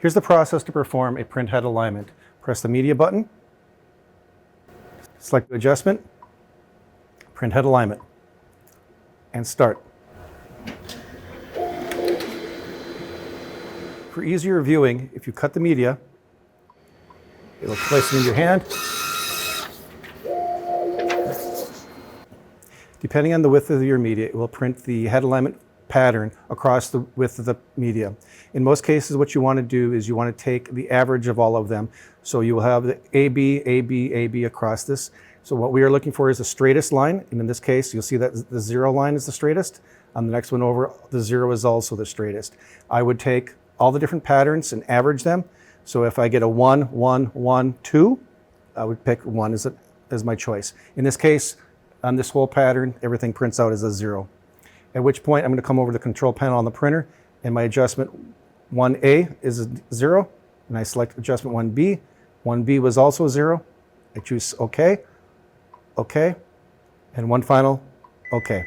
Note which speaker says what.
Speaker 1: Here's the process to perform a print head alignment. Press the media button, select adjustment, print head alignment, and start. For easier viewing, if you cut the media, it'll place it in your hand. Depending on the width of your media, it will print the head alignment pattern across the width of the media. In most cases, what you want to do is you want to take the average of all of them. So you will have the AB, AB, AB across this. So what we are looking for is the straightest line. And in this case, you'll see that the 0 line is the straightest. On the next one over, the 0 is also the straightest. I would take all the different patterns and average them. So if I get a 1, 1, 1, 2, I would pick 1 as my choice. In this case, on this whole pattern, everything prints out as a 0. At which point I'm going to come over to the control panel on the printer, and my adjustment 1A is a 0, and I select adjustment 1B. 1B was also a 0. I choose OK, OK, and one final OK.